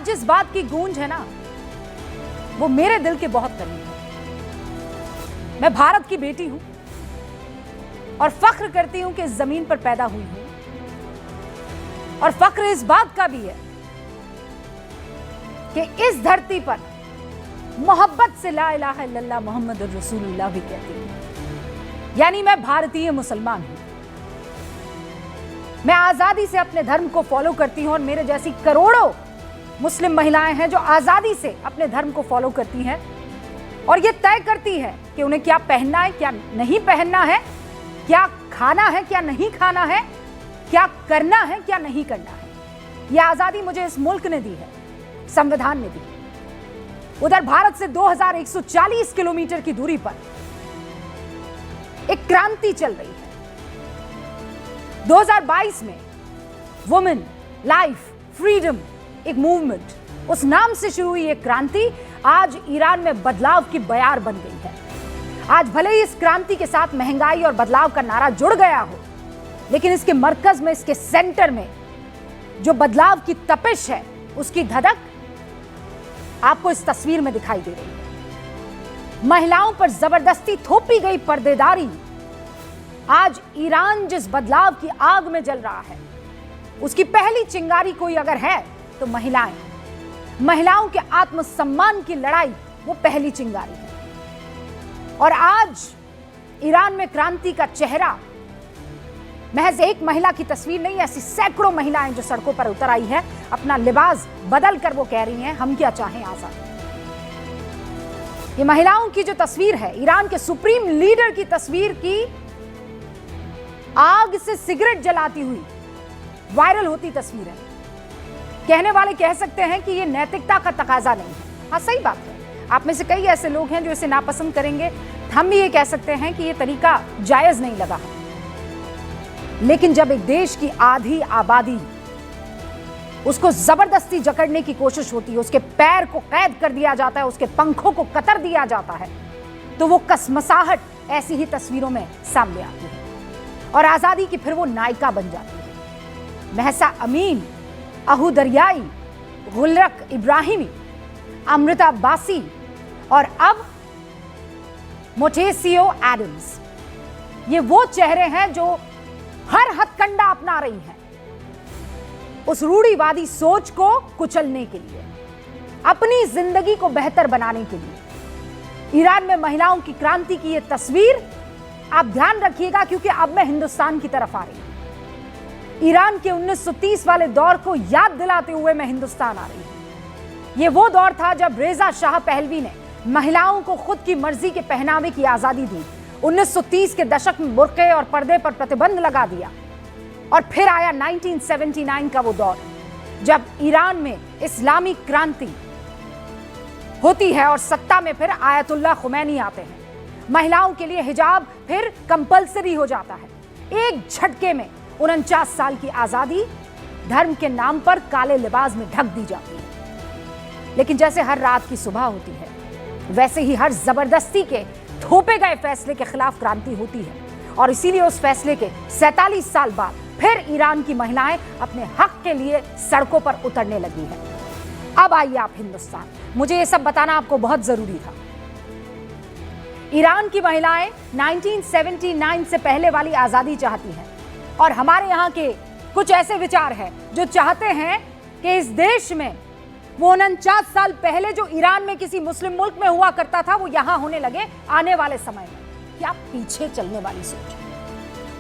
जिस बात की गूंज है ना, वो मेरे दिल के बहुत करीब है। मैं भारत की बेटी हूं और फख्र करती हूं कि इस जमीन पर पैदा हुई हूं, और फख्र इस बात का भी है कि इस धरती पर मोहब्बत से ला इलाहा इल्लल्लाह मुहम्मदुर रसूलुल्लाह भी कहती हूं। यानी मैं भारतीय मुसलमान हूं। मैं आजादी से अपने धर्म को फॉलो करती हूं, और मेरे जैसी करोड़ों मुस्लिम महिलाएं हैं जो आजादी से अपने धर्म को फॉलो करती हैं और ये तय करती है कि उन्हें क्या पहनना है, क्या नहीं पहनना है, क्या खाना है, क्या नहीं खाना है, क्या करना है, क्या नहीं करना है। यह आजादी मुझे इस मुल्क ने दी है, संविधान ने दी। उधर भारत से 2140 किलोमीटर की दूरी पर एक क्रांति चल रही है। 2022 में वुमेन लाइफ फ्रीडम एक मूवमेंट, उस नाम से शुरू हुई एक क्रांति आज ईरान में बदलाव की बयार बन गई है। आज भले ही इस क्रांति के साथ महंगाई और बदलाव का नारा जुड़ गया हो, लेकिन इसके मरकज में, इसके सेंटर में जो बदलाव की तपिश है, उसकी धधक आपको इस तस्वीर में दिखाई दे रही है। महिलाओं पर जबरदस्ती थोपी गई पर्देदारी आज ईरान जिस बदलाव की आग में जल रहा है, उसकी पहली चिंगारी कोई अगर है तो महिलाएं। महिलाओं के आत्मसम्मान की लड़ाई वो पहली चिंगारी है। और आज ईरान में क्रांति का चेहरा महज एक महिला की तस्वीर नहीं, ऐसी सैकड़ों महिलाएं जो सड़कों पर उतर आई है, अपना लिबास बदल कर वो कह रही हैं हम क्या चाहें आजादी। ये महिलाओं की जो तस्वीर है, ईरान के सुप्रीम लीडर की तस्वीर की आग से सिगरेट जलाती हुई वायरल होती तस्वीर है। कहने वाले कह सकते हैं कि ये नैतिकता का तकाजा नहीं है। हाँ, सही बात है। आप में से कई ऐसे लोग हैं जो इसे नापसंद करेंगे। हम भी ये कह सकते हैं कि ये तरीका जायज नहीं लगा। लेकिन जब एक देश की आधी आबादी उसको जबरदस्ती जकड़ने की कोशिश होती है, उसके पैर को कैद कर दिया जाता है, उसके पंखों को कतर दिया जाता है, तो वो कसमसाहट ऐसी ही तस्वीरों में सामने आती है और आजादी की फिर वो नायिका बन जाती है। महसा अमीन, अहू दरियाई, गुलरख इब्राहिमी, अमृता बासी और अब मोटेसियो एडम्स, ये वो चेहरे हैं जो हर हथकंडा अपना रही हैं उस रूढ़िवादी सोच को कुचलने के लिए, अपनी जिंदगी को बेहतर बनाने के लिए। ईरान में महिलाओं की क्रांति की ये तस्वीर आप ध्यान रखिएगा, क्योंकि अब मैं हिंदुस्तान की तरफ आ रही हूं। ईरान के 1930 वाले दौर को याद दिलाते हुए मैं हिंदुस्तान आ रही हूं। ये वो दौर था जब रेजा शाह पहलवी ने महिलाओं को खुद की मर्जी के पहनावे की आजादी दी। 1930 के दशक में बुर्के और पर्दे पर प्रतिबंध लगा दिया। और फिर आया 1979 का वो दौर जब ईरान में इस्लामी क्रांति होती है और सत्ता में फिर आयतुल्लाह खुमैनी आते हैं। महिलाओं के लिए हिजाब फिर कंपलसरी हो जाता है। एक झटके में 49 साल की आजादी धर्म के नाम पर काले लिबास में ढक दी जाती है। लेकिन जैसे हर रात की सुबह होती है, वैसे ही हर जबरदस्ती के थोपे गए फैसले के खिलाफ क्रांति होती है। और इसीलिए उस फैसले के 47 साल बाद फिर ईरान की महिलाएं अपने हक के लिए सड़कों पर उतरने लगी हैं। अब आइए आप हिंदुस्तान, मुझे ये सब बताना आपको बहुत जरूरी था। ईरान की महिलाएं 1979 से पहले वाली आजादी चाहती हैं, और हमारे यहाँ के कुछ ऐसे विचार हैं जो चाहते हैं कि इस देश में वो 49 साल पहले जो ईरान में किसी मुस्लिम मुल्क में हुआ करता था, वो यहां होने लगे आने वाले समय में। क्या पीछे चलने वाली सोच।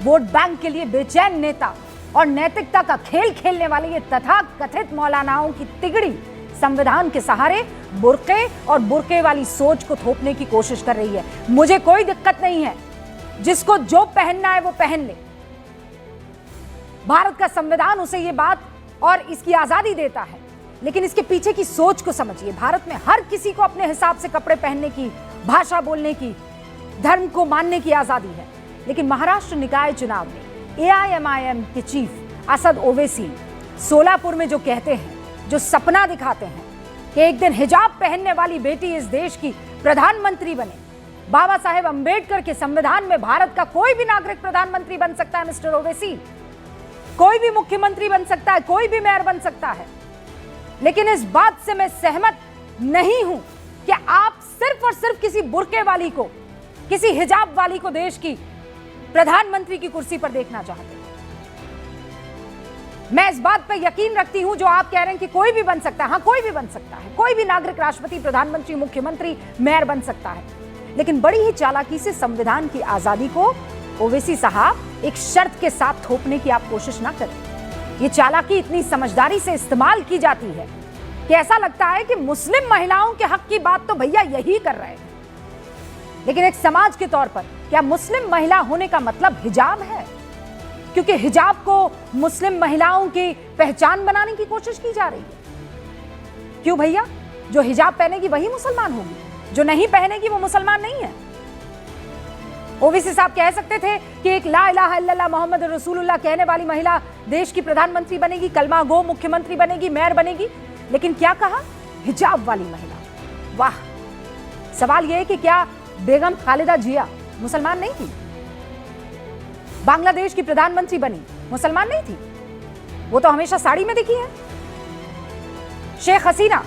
वोट बैंक के लिए बेचैन नेता और नैतिकता का खेल खेलने वाले ये तथाकथित मौलानाओं की तिगड़ी संविधान के सहारे बुर्के और बुर्के वाली सोच को थोपने की कोशिश कर रही है। मुझे कोई दिक्कत नहीं है, जिसको जो पहनना है वो पहन ले। भारत का संविधान उसे ये बात और इसकी आजादी देता है, लेकिन इसके पीछे की सोच को समझिए। भारत में हर किसी को अपने हिसाब से कपड़े पहनने की, भाषा बोलने की, धर्म को मानने की आजादी है। लेकिन महाराष्ट्र निकाय चुनाव में एआईएमआईएम के चीफ असद ओवैसी सोलापुर में जो कहते हैं, जो सपना दिखाते हैं कि एक दिन हिजाब पहनने वाली बेटी इस देश की प्रधानमंत्री बने। बाबा साहेब अंबेडकर के संविधान में भारत का कोई भी नागरिक प्रधानमंत्री बन सकता है मिस्टर ओवैसी, कोई भी मुख्यमंत्री बन सकता है, कोई भी मेयर बन सकता है। लेकिन इस बात से मैं सहमत नहीं हूं कि आप सिर्फ और सिर्फ किसी बुर्के वाली को, किसी हिजाब वाली को देश की प्रधानमंत्री की कुर्सी पर देखना चाहते हैं। मैं इस बात पर यकीन रखती हूं जो आप कह रहे हैं कि कोई भी बन सकता है। हां, कोई भी बन सकता है, कोई भी नागरिक राष्ट्रपति, प्रधानमंत्री, मुख्यमंत्री, मेयर बन सकता है, लेकिन बड़ी ही चालाकी से संविधान की आजादी को ओवैसी साहब एक शर्त के साथ थोपने की आप कोशिश ना करें। ये चालाकी इतनी समझदारी से इस्तेमाल की जाती है कि ऐसा लगता है कि मुस्लिम महिलाओं के हक की बात तो भैया यही कर रहे हैं, लेकिन एक समाज के तौर पर क्या मुस्लिम महिला होने का मतलब हिजाब है? क्योंकि हिजाब को मुस्लिम महिलाओं की पहचान बनाने की कोशिश की जा रही है। क्यों भैया? जो हिजाब पहनेगी वही मुसलमान होगी, जो नहीं पहनेगी वो मुसलमान नहीं है। ओवैसी साहब कह सकते थे कि एक ला इलाहा इल्लल्लाह मोहम्मद रसूलुल्लाह कहने वाली महिला देश की प्रधानमंत्री बनेगी, कलमा गो मुख्यमंत्री बनेगी, मेयर बनेगी, लेकिन क्या कहा? हिजाब वाली महिला। वाह! सवाल यह है कि क्या बेगम खालिदा जिया मुसलमान नहीं थी? बांग्लादेश की प्रधानमंत्री बनी, मुसलमान नहीं थी? वो तो हमेशा साड़ी में दिखी है। शेख हसीना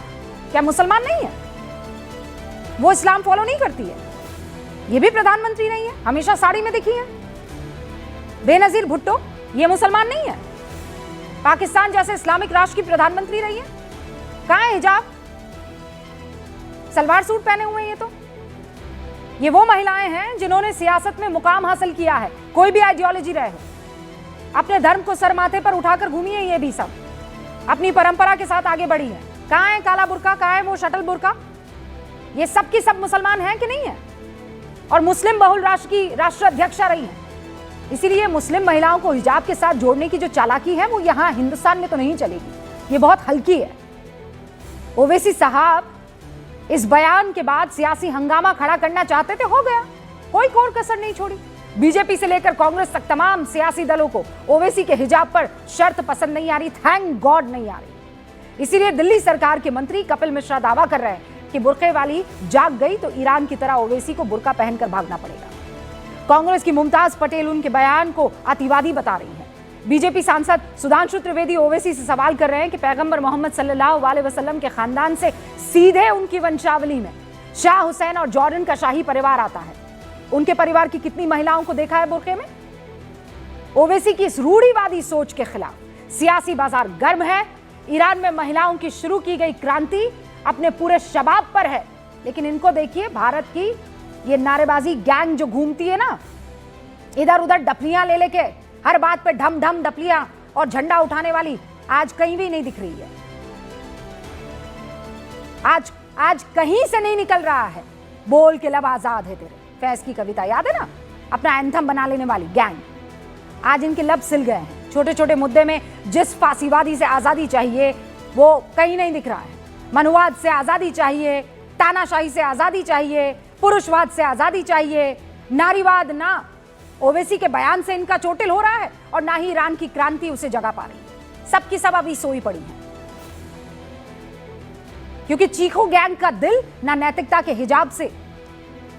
क्या मुसलमान नहीं है? वो इस्लाम फॉलो नहीं करती है, ये भी प्रधानमंत्री नहीं है, हमेशा साड़ी में दिखी है। बेनजीर भुट्टो ये मुसलमान नहीं है, पाकिस्तान जैसे इस्लामिक राष्ट्र की प्रधानमंत्री रही है। कहां है हिजाब? सलवार सूट पहने हुए हैं। ये वो महिलाएं हैं जिन्होंने सियासत में मुकाम हासिल किया है, कोई भी आइडियोलॉजी रहे हो। अपने धर्म को सर माथे पर उठाकर घूमी है, ये भी सब अपनी परंपरा के साथ आगे बढ़ी है। कहां है काला बुर्का? कहां है वो शटल बुर्का? ये सब की सब मुसलमान हैं कि नहीं है? और मुस्लिम बहुल राष्ट्र की राष्ट्राध्यक्षा रही है। इसीलिए मुस्लिम महिलाओं को हिजाब के साथ जोड़ने की जो चालाकी है वो यहां हिंदुस्तान में तो नहीं चलेगी, ये बहुत हल्की है। ओवैसी साहब इस बयान के बाद सियासी हंगामा खड़ा करना चाहते थे, हो गया, कोई कोर कसर नहीं छोड़ी। बीजेपी से लेकर कांग्रेस तक तमाम सियासी दलों को ओवैसी के हिजाब पर शर्त पसंद नहीं आ रही, थैंक गॉड नहीं आ रही। इसीलिए दिल्ली सरकार के मंत्री कपिल मिश्रा दावा कर रहे हैं कि बुर्के वाली जाग गई तो ईरान की तरह ओवैसी को बुर्का पहनकर भागना पड़ेगा। कांग्रेस की मुमताज पटेल उनके बयान को अतिवादी बता रही है। बीजेपी सांसद सुधांशु त्रिवेदी ओवैसी से सवाल कर रहे हैं कि पैगंबर मोहम्मद सल्लल्लाहु अलैहि वसल्लम के खानदान से सीधे उनकी वंशावली में शाह हुसैन और जॉर्डन का शाही परिवार आता है। उनके परिवार की कितनी महिलाओं को देखा है बुर्के में? ओवैसी की इस रूढ़िवादी सोच के खिलाफ सियासी बाजार गर्म है। ईरान में महिलाओं की शुरू की गई क्रांति अपने पूरे शबाब पर है, लेकिन इनको देखिए, भारत की ये नारेबाजी गैंग जो घूमती है ना, इधर उधर डफलियां ले लेके हर बात पे ढम ढम डफलियां और झंडा उठाने वाली आज कहीं भी नहीं दिख रही है। आज कहीं से नहीं निकल रहा है, बोल के लब आजाद है तेरे, फैज की कविता याद है ना, अपना एंथम बना लेने वाली गैंग। आज इनके लब सिल गए हैं। छोटे छोटे मुद्दे में जिस फांसीवादी से आजादी चाहिए वो कहीं नहीं दिख रहा है। मनुवाद से आजादी चाहिए, तानाशाही से आजादी चाहिए, पुरुषवाद से आजादी चाहिए, नारीवाद ना। ओवैसी के बयान से इनका चोटिल हो रहा है और ना ही ईरान की क्रांति उसे जगा पा रही है। सबकी सब अभी सोई पड़ी है, क्योंकि चीखो गैंग का दिल ना नैतिकता के हिजाब से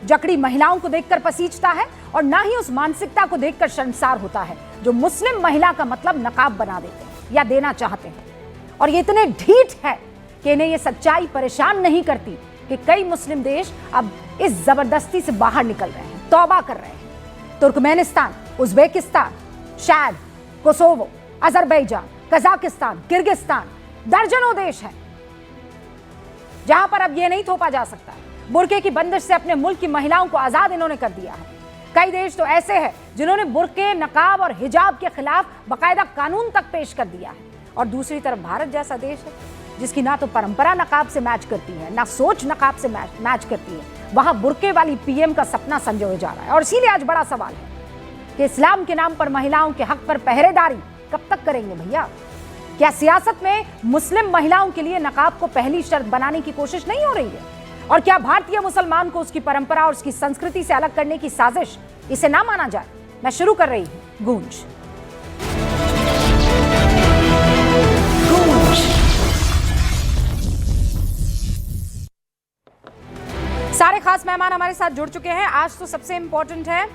जकड़ी महिलाओं को देखकर पसीजता है और ना ही उस मानसिकता को देखकर शर्मसार होता है जो मुस्लिम महिला का मतलब नकाब बना देते हैं या देना चाहते हैं। और ये इतने ढीठ है कि इन्हें ये सच्चाई परेशान नहीं करती कि कई मुस्लिम देश अब इस जबरदस्ती से बाहर निकल रहे हैं, तौबा कर रहे हैं। तुर्कमेनिस्तान, उज्बेकिस्तान, शाद, कोसोवो, अजरबैजान, कजाकिस्तान, किर्गिस्तान, दर्जनों देश हैं जहां पर अब यह नहीं थोपा जा सकता। बुर्के की बंदिश से अपने मुल्क की महिलाओं को आजाद इन्होंने कर दिया है। कई देश तो ऐसे हैं जिन्होंने बुर्के, नकाब और हिजाब के खिलाफ बाकायदा कानून तक पेश कर दिया है। और दूसरी तरफ भारत जैसा देश है जिसकी ना तो परंपरा नकाब से मैच करती है, ना सोच नकाब से मैच करती है, वहां बुर्के वाली पीएम का सपना संजोया जा रहा है। और इसीलिए आज बड़ा सवाल है कि इस्लाम के नाम पर महिलाओं के हक पर पहरेदारी कब तक करेंगे भैया? क्या सियासत में मुस्लिम महिलाओं के लिए नकाब को पहली शर्त बनाने की कोशिश नहीं हो रही है? और क्या भारतीय मुसलमान को उसकी परंपरा और उसकी संस्कृति से अलग करने की साजिश, इसे ना माना जाए? मैं शुरू कर रही हूं गूंज। सारे खास मेहमान हमारे साथ जुड़ चुके हैं। आज तो सबसे इंपॉर्टेंट है,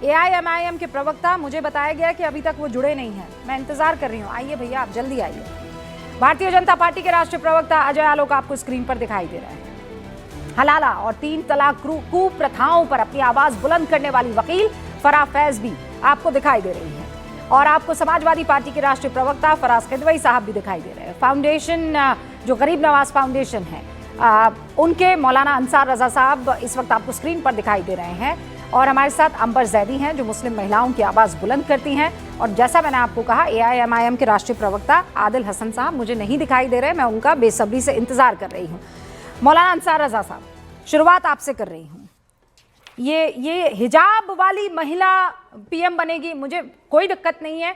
AIMIM के प्रवक्ता, मुझे बताया गया कि अभी तक वो जुड़े नहीं हैं। मैं इंतजार कर रही हूँ, आइए भैया आप जल्दी आइए। भारतीय जनता पार्टी के राष्ट्रीय प्रवक्ता अजय आलोक आपको स्क्रीन पर दिखाई दे रहे हैं। हलाला और 3 तलाक कुप्रथाओं पर अपनी आवाज बुलंद करने वाली वकील फराह फैज भी आपको दिखाई दे रही है और आपको समाजवादी पार्टी के राष्ट्रीय प्रवक्ता फराज किदवई साहब भी दिखाई दे रहे हैं। फाउंडेशन जो गरीब नवाज फाउंडेशन है उनके मौलाना अंसार रजा साहब इस वक्त आपको स्क्रीन पर दिखाई दे रहे हैं और हमारे साथ अंबर जैदी हैं जो मुस्लिम महिलाओं की आवाज़ बुलंद करती हैं और जैसा मैंने आपको कहा AIMIM के राष्ट्रीय प्रवक्ता आदिल हसन साहब मुझे नहीं दिखाई दे रहे, मैं उनका बेसब्री से इंतजार कर रही हूँ। मौलाना अंसार रजा साहब, शुरुआत आपसे कर रही हूँ। ये हिजाब वाली महिला PM बनेगी, मुझे कोई दिक्कत नहीं है।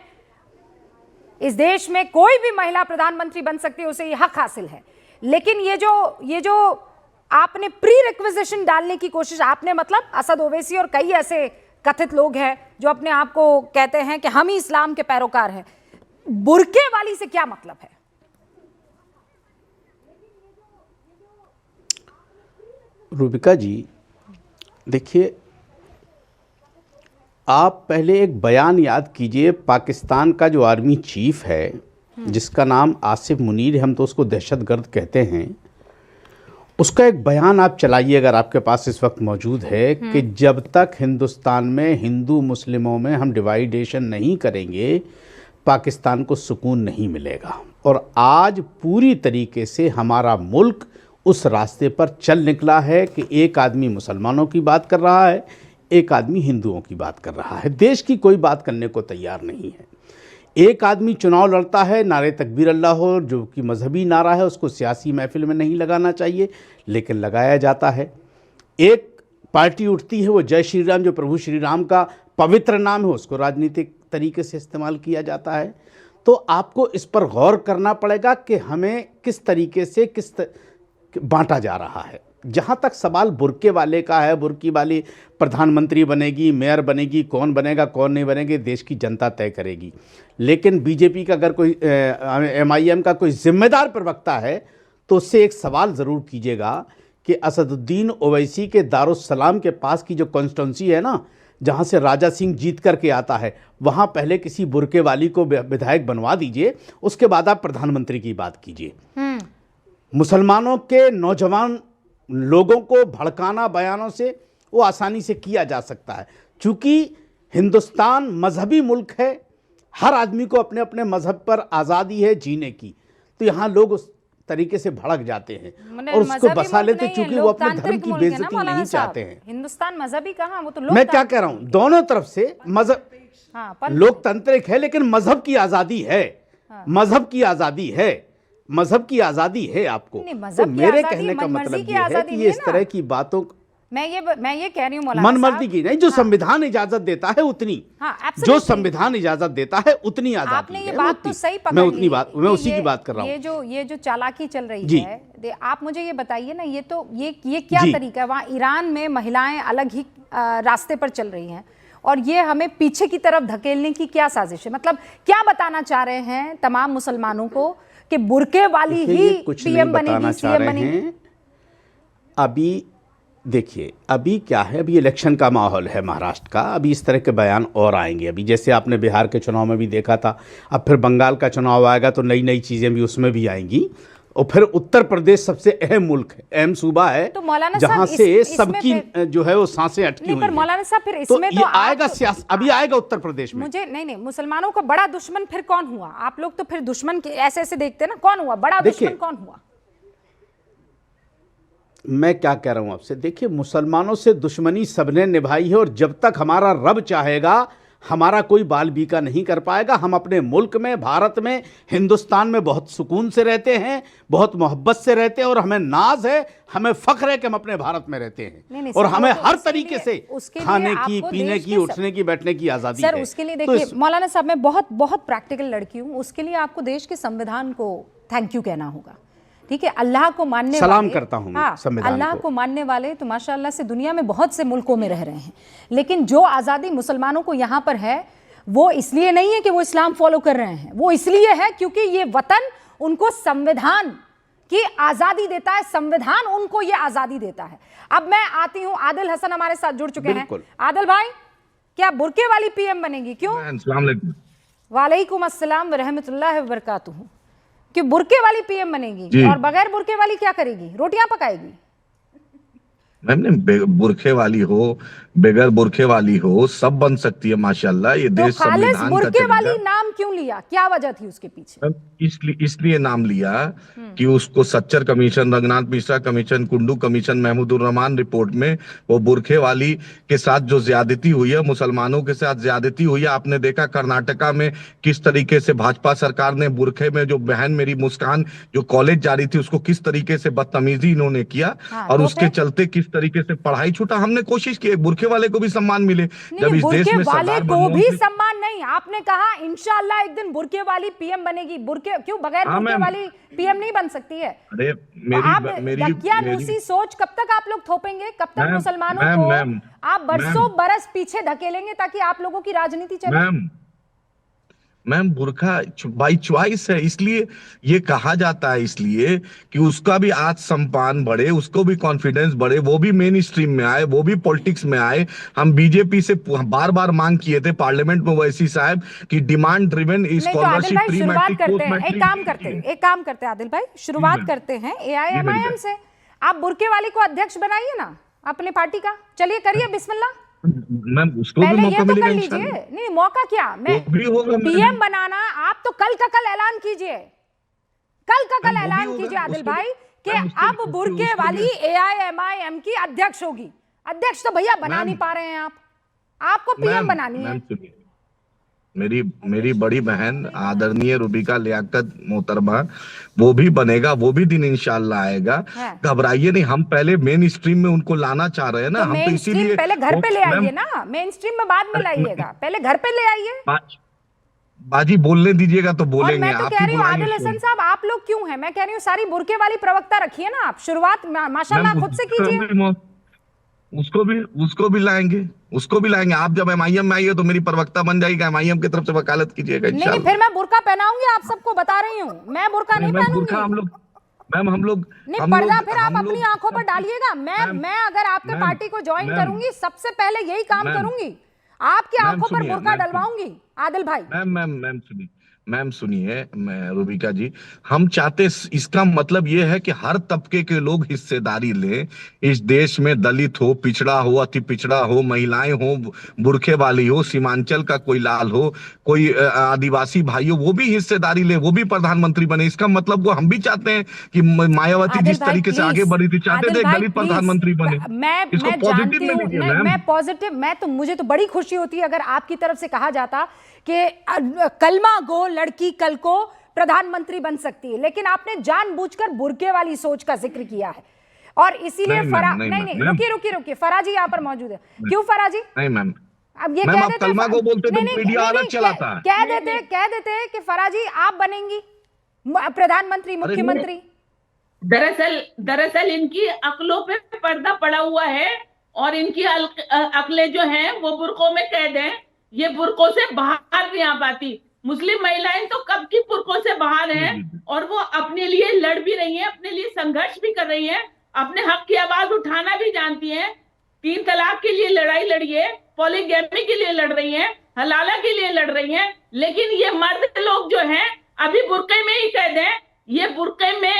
इस देश में कोई भी महिला प्रधानमंत्री बन सकती है, उसे ये हक हासिल है। लेकिन ये जो आपने प्री रिक्विजिशन डालने की कोशिश आपने, मतलब असद ओवैसी और कई ऐसे कथित लोग हैं जो अपने आप को कहते हैं कि हम ही इस्लाम के पैरोकार हैं, बुर्के वाली से क्या मतलब है? रूबिका जी, देखिए, आप पहले एक बयान याद कीजिए। पाकिस्तान का जो आर्मी चीफ है जिसका नाम आसिफ मुनीर, हम तो उसको दहशतगर्द कहते हैं, उसका एक बयान आप चलाइए अगर आपके पास इस वक्त मौजूद है कि जब तक हिंदुस्तान में हिंदू मुस्लिमों में हम डिवाइडेशन नहीं करेंगे पाकिस्तान को सुकून नहीं मिलेगा। और आज पूरी तरीके से हमारा मुल्क उस रास्ते पर चल निकला है कि एक आदमी मुसलमानों की बात कर रहा है, एक आदमी हिंदुओं की बात कर रहा है, देश की कोई बात करने को तैयार नहीं है। एक आदमी चुनाव लड़ता है, नारे तकबीर अल्लाह हो जो कि मजहबी नारा है, उसको सियासी महफिल में नहीं लगाना चाहिए लेकिन लगाया जाता है। एक पार्टी उठती है, वो जय श्री राम जो प्रभु श्री राम का पवित्र नाम है, उसको राजनीतिक तरीके से इस्तेमाल किया जाता है। तो आपको इस पर गौर करना पड़ेगा कि हमें किस तरीके से बांटा जा रहा है। जहाँ तक सवाल बुर्के वाले का है, बुर्की वाली प्रधानमंत्री बनेगी, मेयर बनेगी, कौन बनेगा कौन नहीं बनेगी देश की जनता तय करेगी। लेकिन बीजेपी का अगर कोई MIM का कोई जिम्मेदार प्रवक्ता है तो उससे एक सवाल ज़रूर कीजिएगा कि असदुद्दीन ओवैसी के दारुस्सलाम के पास की जो कॉन्स्टिट्यूंसी है ना, जहाँ से राजा सिंह जीत करके आता है, वहाँ पहले किसी बुर्के वाली को विधायक बनवा दीजिए, उसके बाद आप प्रधानमंत्री की बात कीजिए। मुसलमानों के नौजवान लोगों को भड़काना बयानों से वो आसानी से किया जा सकता है। चूँकि हिंदुस्तान मजहबी मुल्क है, हर आदमी को अपने अपने मजहब पर आज़ादी है जीने की, तो यहाँ लोग उस तरीके से भड़क जाते हैं और उसको बसा लेते चूँकि वो अपने धर्म की बेइज्जती नहीं चाहते हैं। हिंदुस्तान मजहबी कहाँ, वो तो मैं क्या कह रहा हूँ, दोनों तरफ से मजहब लोकतांत्रिक है लेकिन मजहब की आज़ादी है, मजहब की आज़ादी है, मजहब की आज़ादी है आपको। तो मेरे कहने का मतलब ये है कि ये इस तरह की बातों मैं ये कह रही हूँ मौलाना मनमर्जी की नहीं, जो संविधान इजाजत देता है उतनी, जो संविधान इजाजत देता है उतनी आजादी आपने ये बात तो सही पकड़ी, मैं उसी की बात कर रहा हूँ। ये जो चालाकी चल रही है, आप मुझे ये बताइए ना, ये क्या तरीका है? वहाँ ईरान में महिलाएं अलग ही रास्ते पर चल रही हैं और ये हमें पीछे की तरफ धकेलने की क्या साजिश है? मतलब क्या बताना चाह रहे हैं तमाम मुसलमानों को कि बुर्के वाली ही PM बनेगी, CM बनेगी? अभी देखिए, अभी क्या है, अभी इलेक्शन का माहौल है महाराष्ट्र का, अभी इस तरह के बयान और आएंगे। अभी जैसे आपने बिहार के चुनाव में भी देखा था, अब फिर बंगाल का चुनाव आएगा तो नई नई चीज़ें भी उसमें भी आएंगी। और फिर उत्तर प्रदेश सबसे अहम मुल्क है, अहम सूबा है, तो जहाँ से सबकी जो है वो सांसें अटकी हुई हैं। मौलाना साहब, फिर इसमें तो आएगा सियासत, अभी आएगा उत्तर प्रदेश में। मुझे नहीं, मुसलमानों का बड़ा दुश्मन फिर कौन हुआ? आप लोग तो फिर दुश्मन ऐसे ऐसे देखते हैं ना, कौन हुआ बड़ा दुश्मन, कौन हुआ? मैं क्या कह रहा हूं आपसे, देखिए, मुसलमानों से दुश्मनी सबने निभाई है और जब तक हमारा रब चाहेगा हमारा कोई बाल बीका नहीं कर पाएगा। हम अपने मुल्क में, भारत में, हिंदुस्तान में बहुत सुकून से रहते हैं, बहुत मोहब्बत से रहते हैं और हमें नाज है, हमें फख्र है कि हम अपने भारत में रहते हैं और हमें हर तरीके से खाने की, पीने की, उठने की, बैठने की आज़ादी है। उसके लिए देखिए मौलाना साहब, मैं बहुत प्रैक्टिकल लड़की हूँ, उसके लिए आपको देश के संविधान को थैंक यू कहना होगा। ठीक है, अल्लाह को मानने सलाम वाले, करता हूं संविधान अल्लाह को मानने वाले तो माशाअल्लाह से दुनिया में बहुत से मुल्कों में रह रहे हैं, लेकिन जो आज़ादी मुसलमानों को यहाँ पर है वो इसलिए नहीं है कि वो इस्लाम फॉलो कर रहे हैं, वो इसलिए है क्योंकि ये वतन उनको संविधान की आज़ादी देता है, संविधान उनको ये आज़ादी देता है। अब मैं आती हूँ, आदिल हसन हमारे साथ जुड़ चुके हैं। आदिल भाई, क्या बुर्के वाली PM बनेगी? क्यों? अस्सलाम वालेकुम। वालेकुम अस्सलाम व रहमतुल्लाहि व बरकातुहू। कि बुर्के वाली पीएम बनेगी और बगैर बुर्के वाली क्या करेगी? रोटियां पकाएगी? मैम ने बुरखे वाली हो, बगैर बुरखे वाली हो, सब बन सकती है माशाल्लाह। ये तो देश खालिस संविधान का बुर्के वाली चलेगा। नाम क्यों लिया? क्या वजह थी उसके पीछे? इसलिए नाम लिया कि उसको Sachar commission, Ranganath Mishra commission, Kundu commission, Mahmoodur Rahman report में वो बुरखे वाली के साथ जो ज्यादती हुई है, मुसलमानों के साथ ज्यादती हुई है। आपने देखा कर्नाटका में किस तरीके से भाजपा सरकार ने बुरखे में जो बहन मेरी मुस्कान जो कॉलेज जा रही थी उसको किस तरीके से बदतमीजी इन्होंने किया, और तो उसके चलते किस तरीके से पढ़ाई छूटा। हमने कोशिश की बुरखे वाले को भी सम्मान मिले। जब इस देश में वाले को भी सम्मान नहीं, आपने कहा इंशाल्लाह एक दिन बुरके वाली पीएम बनेगी। बुरके क्यों? बगैर बुरके वाली पीएम नहीं बन सकती है? अरे मेरी सोच कब तक आप लोग थोपेंगे? कब तक मुसलमानों को आप बरसों बरस पीछे धकेलेंगे ताकि आप लोगों की राजनीति चले? मैम बुरखा बाई चॉइस है, इसलिए ये कहा जाता है, इसलिए कि उसका भी आत्मसम्मान बढ़े, उसको भी कॉन्फिडेंस बढ़े, वो भी मेन स्ट्रीम में आए, वो भी पॉलिटिक्स में आए। हम बीजेपी से बार बार मांग किए थे पार्लियामेंट में वैसी साहब की demand driven scholarship pre matric post matric. एक काम करते हैं आदिल भाई, शुरुआत करते हैं AIMIM से। आप बुरके वाली को अध्यक्ष बनाइए ना अपने पार्टी का, चलिए करिए, बिस्मिल्लाह। मैम उसको भी मौका मिलेगा इंशाल्लाह। नहीं मौका क्या, मैं पीएम बनाना, आप तो कल का कल ऐलान कीजिए, कल का कल ऐलान कीजिए आदिल भाई कि अब बुरके वाली AIMIM की अध्यक्ष होगी। अध्यक्ष तो भैया बना नहीं पा रहे हैं आप, आपको पीएम बनानी है। मेरी बड़ी बहन आदरणीय रूबिका लियाकत मोहतरमा, वो भी बनेगा, वो भी दिन इंशाल्लाह आएगा। घबराइए नहीं, हम पहले मेन स्ट्रीम में उनको लाना चाह रहे हैं ना। हम तो इसीलिए पहले घर पे ले आइए ना, मेन स्ट्रीम में बाद में लाइएगा, पहले घर पे ले आइए। बाजी बोलने दीजिएगा तो बोलेंगे। मैं तो कह रही हूँ आदिल हसन साहब, आप लोग क्यों हैं? मैं कह रही हूँ सारी बुरके वाली प्रवक्ता रखिए ना आप, शुरुआत माशाल्लाह खुद से कीजिए। उसको भी लाएंगे, उसको भी लाएंगे। आप जब MIM में आइए तो मेरी प्रवक्ता बन जाएगी, MIM की तरफ से वकालत कीजिएगा इंशाल्लाह। नहीं, फिर मैं बुर्का पहनाऊंगी, आप सबको बता रही हूँ, मैं बुर्का नहीं पहनूंगी। हम लोग नहीं, पर्दा फिर आप अपनी आंखों पर डालिएगा। मैं अगर आपके पार्टी को ज्वाइन करूंगी, सबसे पहले यही काम करूंगी, आपकी आंखों पर बुर्का डलवाऊंगी आदिल भाई। मैम सुनिए, मैं रूबिका जी, हम चाहते, इसका मतलब ये है कि हर तबके के लोग हिस्सेदारी लें इस देश में। दलित हो, पिछड़ा हो, अति पिछड़ा हो, महिलाएं हो, बुरखे वाली हो, सीमांचल का कोई लाल हो, कोई आदिवासी भाई हो, वो भी हिस्सेदारी ले, वो भी प्रधानमंत्री बने। इसका मतलब वो हम भी चाहते हैं कि मायावती जिस तरीके से आगे बढ़ी थी, चाहते थे दलित प्रधानमंत्री बने। इसको पॉजिटिव में लीजिए मैम। मैं पॉजिटिव, मुझे तो बड़ी खुशी होती है अगर आपकी तरफ से कहा जाता कि कलमा गो लड़की कल को प्रधानमंत्री बन सकती है, लेकिन आपने जानबूझकर बुरके वाली सोच का जिक्र किया है और इसीलिए नहीं, रुकिए फरा जी यहाँ पर मौजूद है। क्यों फरा जी? नहीं मैम, अब ये कह देते कलमा को बोलते तो मीडिया अलग चलाता है। कह देते कि फरा जी आप बनेंगी प्रधानमंत्री, मुख्यमंत्री। दरअसल इनकी अक्लों पे पर्दा पड़ा हुआ है और इनकी अक्लें जो हैं वो बुरकों में कैद हैं। ये बुरकों से बाहर नहीं आ पाती। मुस्लिम महिलाएं तो कब की बुरकों से बाहर हैं और वो अपने लिए लड़ भी रही हैं, अपने लिए संघर्ष भी कर रही हैं, अपने हक की आवाज उठाना भी जानती हैं। 3 तलाक के लिए लड़ाई लड़िए, पॉलीगैमी के लिए लड़ रही हैं, हलाला के लिए लड़ रही हैं, लेकिन ये मर्द लोग जो हैं अभी बुरके में ही कैद हैं। ये बुरके में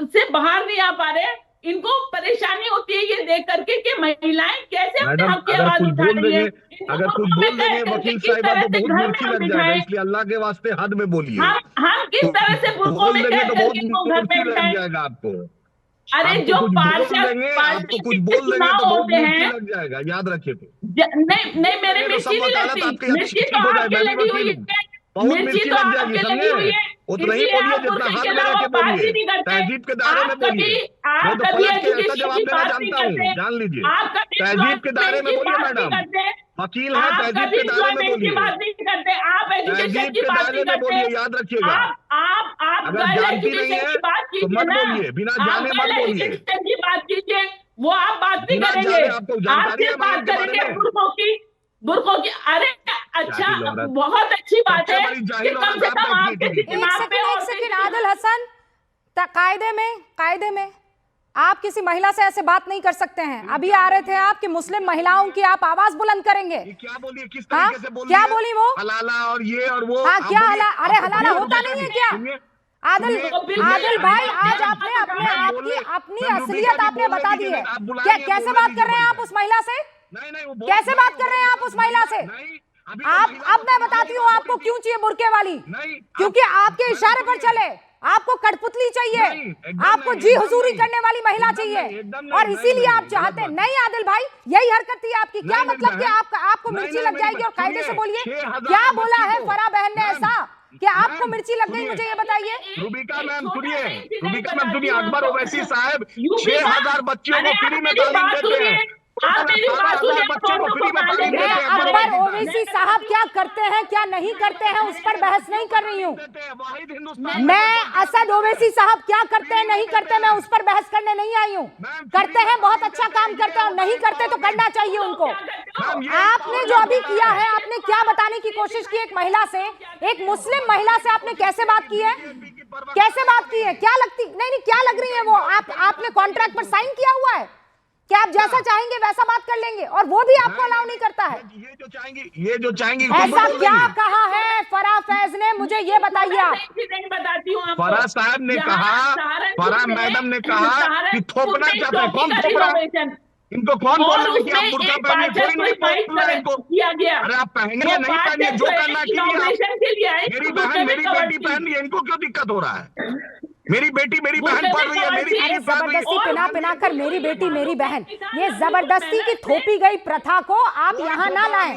से बाहर नहीं आ पा रहे। इनको परेशानी होती है ये देख करके कि महिलाएं कैसे अपने हक की आवाज उठा रही हैं। अगर कुछ बोल देंगे वकील साहिबा तो बहुत मिर्ची लग जाएगा, इसलिए अल्लाह के वास्ते हद में बोलिए। हम किस तरह से बुरकों में कैद करके इनको घर पे लग जाएगा आपको। अरे जो आपको कुछ बोल देंगे तो बहुत मिर्ची लग जाएगा, याद रखिए। नहीं मेरे मिर्ची नहीं लगती, मिर्ची तो आपके लगी हुई है, मिर्ची तो आपके लगी हुई है। उतना ही बोलिए जितना हाथ में रखे बोलिए, तहजीब के दायरे में बोलिए। मैं तो पलट के ऐसा जवाब देना जानता हूँ, जान लीजिए। तहजीब के दायरे में बोलिए मैडम, वकील है, तहजीब के दायरे में बोलिए, तहजीब के दायरे में बोलिए, याद रखिएगा। अगर जानती नहीं है तो मत बोलिए, बिना जाने मत बोलिए। बात कीजिए, वो आप बात नहीं करेंगे, आपको जानकारी है बात करेंगे बुरकों की। अरे अच्छा, बहुत अच्छी बात है कि कम से कम आपके दिमाग पे। एक सेकंड आदिल हसन, कायदे में आप किसी महिला से ऐसे बात नहीं कर सकते हैं। अभी आ रहे थे आप कि मुस्लिम महिलाओं की आप आवाज बुलंद करेंगे। क्या बोलिए, किस तरीके से बोलिए? क्या बोली वो? हलाला और ये और वो। हाँ क्या हलाला? अरे हलाला होता नहीं है क्या? आदिल आदिल भाई, आज आपने अपने आप की अपनी असलियत आपने बता दी है। क्या कैसे बात कर रहे हैं आप उस महिला से? कैसे बात कर रहे हैं आप उस महिला से? आप, अब मैं बताती हूँ आपको क्यों चाहिए बुर्के वाली। क्योंकि आपके इशारे पर चले, आपको कठपुतली चाहिए, आपको जी हुजूरी करने वाली महिला चाहिए, और इसीलिए आप चाहते हैं। नहीं आदिल भाई, यही हरकत थी आपकी। क्या मतलब कि आपको मिर्ची लग जाएगी? और कायदे से बोलिए, क्या बोला है फराह बहन ने ऐसा कि आपको मिर्ची लग गई? मुझे ये बताइए। रूबिका मैम सुनिए, रूबिका मैम सुनिए, अकबर ओवैसी साहब 6000 बच्चों को फ्री में तालीम देते हैं। अकबर ओवैसी साहब क्या करते हैं क्या नहीं करते हैं उस पर बहस नहीं कर रही हूँ मैं। असद ओवैसी साहब क्या करते हैं नहीं करते, मैं उस पर बहस करने नहीं आई हूँ। करते हैं, बहुत अच्छा काम करते हैं, नहीं करते तो करना चाहिए उनको। आपने जो अभी किया है, आपने क्या बताने की कोशिश की एक महिला से, एक मुस्लिम महिला से आपने कैसे बात की है? कैसे बात की है? क्या लगती नहीं क्या लग रही है वो? आपने कॉन्ट्रैक्ट पर साइन किया हुआ है कि आप जैसा चाहेंगे वैसा बात कर लेंगे, और वो भी आपको अलाउ नहीं करता है। ये जो चाहेंगी ऐसा क्या कहा है फराह फैज ने, मुझे ये बताइए आप। बताती हूँ आपको। फराह साहब ने कहा, फराह मैडम ने कहा कि थोपना चाहते हैं। कौन थोप रहा है इनको? कौन बोल रहा है कि आप बुर्का पहनिए? कोई नहीं बोल रहा है इनको। अरे आप पहनिए, नहीं पहनिए, जो करना कीजिए। मेरी बहन मेरी बेटी पहन रही है, इनको क्यों दिक्कत हो रहा है? मेरी बेटी मेरी बहन पढ़ रही है, मेरी अरे जबरदस्ती पिना कर मेरी बेटी मेरी बहन, ये जबरदस्ती की थोपी गई प्रथा को आप यहाँ ना लाएं।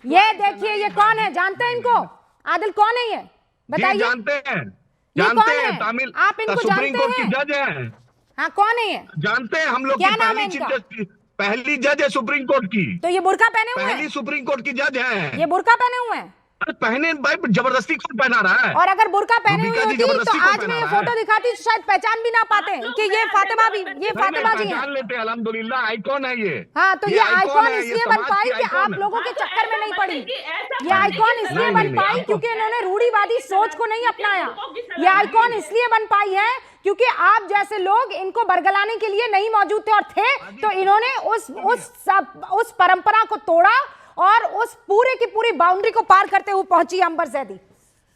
ये देखिए, ये कौन है? जानते हैं इनको? आदिल कौन है ये बताइए? जानते हैं, तमिल आप इनको सुप्रीम कोर्ट जानते की हैं? जज है। हाँ, कौन है ये? जानते हैं हम लोग। क्या नाम है इनका? पहली जज है सुप्रीम कोर्ट की। तो ये बुर्का पहने हुए पहली हैं? सुप्रीम कोर्ट की जज है। ये बुर्का पहने हुए हैं? अरे पहने भाई, जबरदस्ती कौन पहना रहा है? और अगर बुर्का पहने हुई होती तो जबरदस्ती आज क्यों मैं ये पहना फोटो दिखाती तो शायद पहचान भी ना पाते कि ये फातिमा जी हैं। पहचान लेते हैं, अल्हम्दुलिल्लाह। आइकॉन है ये। हाँ, तो ये आइकॉन है, इसलिए बन समाज पाई की कि आइकॉन आप है। लोगों के चक्कर में नहीं पड़ी। ये आइकॉन इसलिए बन पाई क्योंकि इन्होंने रूढ़िवादी सोच को नहीं अपनाया। ये आइकॉन इसलिए बन पाई है क्योंकि आप जैसे लोग इनको बरगलाने के लिए नहीं मौजूद थे, और थे तो इन्होंने उस परंपरा को तोड़ा और उस पूरे की पूरी बाउंड्री को पार करते हुए पहुंची अंबर ज़ैदी।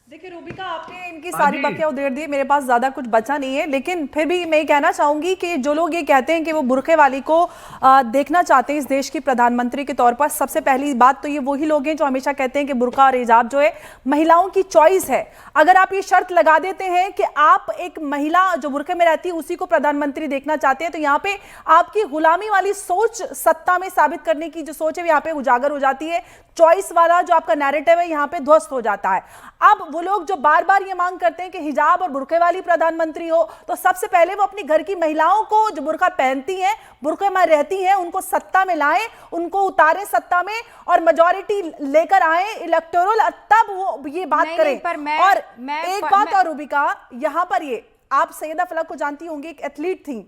देखिए रूबिका, आपने इनकी सारी बकिया उधेड़ दी, मेरे पास ज्यादा कुछ बचा नहीं है, लेकिन फिर भी मैं कहना चाहूंगी कि जो लोग ये कहते हैं कि वो बुर्के वाली को देखना चाहते हैं इस देश की प्रधानमंत्री के तौर पर, सबसे पहली बात तो ये वही लोग हैं जो हमेशा कहते हैं कि बुर्का और हिजाब जो है महिलाओं की चॉइस है। अगर आप ये शर्त लगा देते हैं कि आप एक महिला जो बुर्के में रहती है उसी को प्रधानमंत्री देखना चाहते हैं, तो यहाँ पे आपकी गुलामी वाली सोच सत्ता में साबित करने की जो सोच है यहाँ पे उजागर हो जाती है। चॉइस वाला जो आपका नैरेटिव है यहाँ पे ध्वस्त हो जाता है। अब वो लोग जो बार बार ये मांग करते हैं कि हिजाब और बुर्के वाली प्रधानमंत्री हो, तो सबसे पहले वो अपनी घर की महिलाओं को जो बुर्का पहनती हैं, बुर्के में रहती हैं, उनको सत्ता में लाएं, उनको उतारें सत्ता में और मेजॉरिटी लेकर आए इलेक्टोरल, तब वो ये बात करें। और एक बात और रूबिका, यहाँ पर ये आप सैयदा फलक को जानती होंगी, एक एथलीट थी।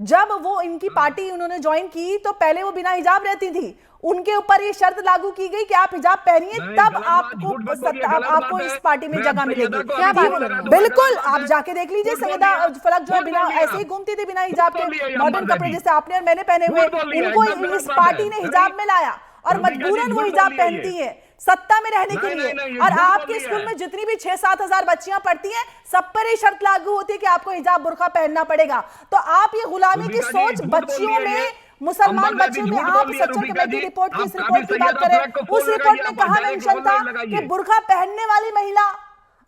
जब वो इनकी पार्टी उन्होंने ज्वाइन की तो पहले वो बिना हिजाब रहती थी, उनके ऊपर ये शर्त लागू की गई कि आप हिजाब पहनिए तब आपको इस पार्टी में जगह मिलेगी। क्या बात? बिल्कुल, आप जाके देख लीजिए, सैयदा फलक जो है बिना ऐसे ही घूमती थी बिना हिजाब के, मॉडर्न कपड़े जैसे आपने और मैंने पहने हुए, इनको इस पार्टी ने हिजाब में लाया और मजबूरन वो हिजाब पहनती है सत्ता में रहने के लिए। और आपके स्कूल में जितनी भी 6-7 हजार बच्चियां पढ़ती हैं, सब पर ये शर्त लागू होती है कि आपको हिजाब बुर्का पहनना पड़ेगा। तो आप ये गुलामी की सोच बच्चियों में, मुसलमान बच्चों में, आप सच्चर कमेटी रिपोर्ट की इस रिपोर्ट की बात करें, उस रिपोर्ट में कहा मेंशन था कि बुर्का पहनने वाली महिला,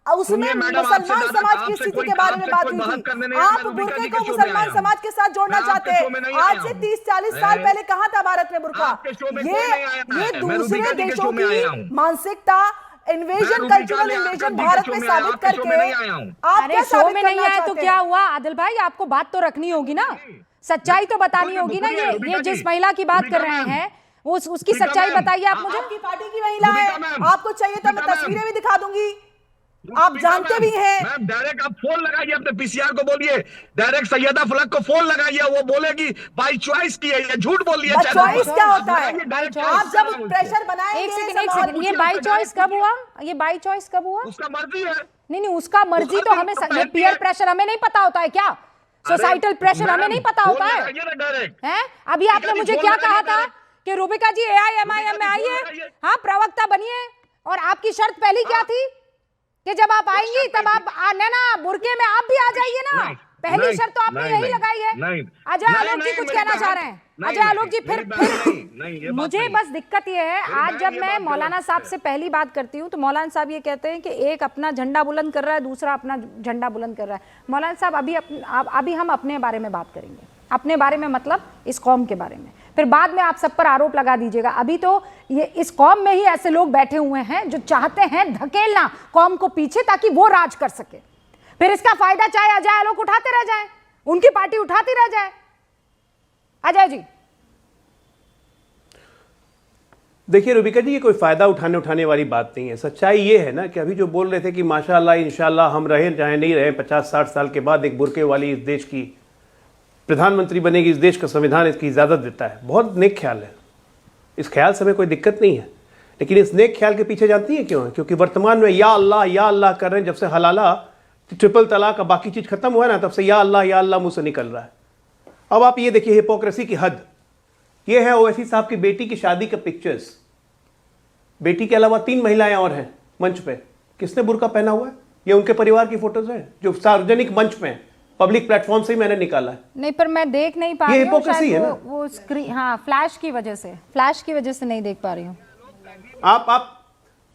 उसमें मुसलमान समाज की स्थिति के बारे में बात हुई थी। आप बुर्के को मुसलमान समाज के साथ जोड़ना चाहते हैं। आज से 30-40 साल पहले कहां था भारत में बुर्का? ये दूसरे देशों की मानसिकता, इन्वेजन, कल्चरल इन्वेजन भारत में साबित करके आप अरे शो में नहीं आए तो क्या हुआ? आदिल भाई, आपको बात तो रखनी होगी ना, सच्चाई तो बतानी होगी ना। ये जिस महिला की बात कर रहे हैं उसकी सच्चाई बताइए आप मुझे। आपकी पार्टी की महिला है, आपको चाहिए तो मैं तस्वीरें भी दिखा दूंगी, आप जानते भी हैं। मैम डायरेक्ट आप फोन लगाइए, अपने पीसीआर को बोलिए, डायरेक्ट सैयदा फलक को फोन लगाइए, वो बोलेगी बाई चॉइस की है, ये झूठ बोल रही है। चॉइस क्या होता है? आप जब प्रेशर बनाएंगे। एक सेकंड, ये बाई चॉइस कब हुआ? ये बाई चॉइस कब हुआ? उसका मर्जी है। नहीं, उसका मर्जी तो हमें, पीयर प्रेशर हमें नहीं पता होता है क्या? सोसाइटल प्रेशर हमें नहीं पता होता है? अभी आपने मुझे क्या कहा था कि रूबिका जी AIMIM में आइए, हाँ प्रवक्ता बनिए, और आपकी शर्त पहली क्या थी? कि जब आप आएंगी तब आप ना बुरके में आप भी आ जाइए ना। नहीं, पहली नहीं, शर्त तो आपने नहीं, यही नहीं, लगाई है। नहीं, अजय नहीं, आलोक जी नहीं, कुछ मेरी कहना बहन, चाह रहे हैं। नहीं, अजय आलोक जी मेरी फिर बहन, नहीं, ये बात मुझे नहीं। बस दिक्कत ये है, मेरी आज बहन, जब ये मैं बात मौलाना गलत साहब से पहली बात करती हूँ तो मौलाना साहब ये कहते हैं कि एक अपना झंडा बुलंद कर रहा है, दूसरा अपना झंडा बुलंद कर रहा है। मौलाना साहब अभी हम अपने बारे में बात करेंगे, अपने बारे में मतलब इस कौम के बारे में, फिर बाद में आप सब पर आरोप लगा दीजिएगा। अभी तो ये इस कौम में ही ऐसे लोग बैठे हुए हैं जो चाहते हैं धकेलना कौम को पीछे ताकि वो राज कर सके, फिर इसका फायदा चाहे अजय आलोक उठाते रह जाए, उनकी पार्टी उठाती रह जाए। अजय जी देखिए रूबिका जी, ये कोई फायदा उठाने वाली बात नहीं है। सच्चाई ये है ना कि अभी जो बोल रहे थे कि माशाल्लाह इंशाल्लाह हम रहे चाहे नहीं रहे 50-60 साल के बाद एक बुरके वाली इस देश की प्रधानमंत्री बनेगी, इस देश का संविधान इसकी इजाज़त देता है, बहुत नेक ख्याल है। इस ख्याल से हमें कोई दिक्कत नहीं है, लेकिन इस नेक ख्याल के पीछे जानती है क्यों है? क्योंकि वर्तमान में या अल्लाह कर रहे हैं। जब से हलाला ट्रिपल तलाक का बाकी चीज़ खत्म हुआ ना, तब से या अल्लाह मुंह से निकल रहा है। अब आप ये देखिए हिपोक्रेसी की हद। ये है ओवैसी साहब की बेटी की शादी का पिक्चर्स। बेटी के अलावा 3 महिलाएं और हैं मंच पे। किसने बुर्का पहना हुआ है? ये उनके परिवार की फोटोज हैं जो सार्वजनिक मंच पे हैं, पब्लिक प्लेटफॉर्म से ही मैंने निकाला है। नहीं, पर मैं देख नहीं पा ये रही हूँ, हिपोक्रेसी है ना? वो स्क्रीन, हाँ फ्लैश की वजह से नहीं देख पा रही हूँ।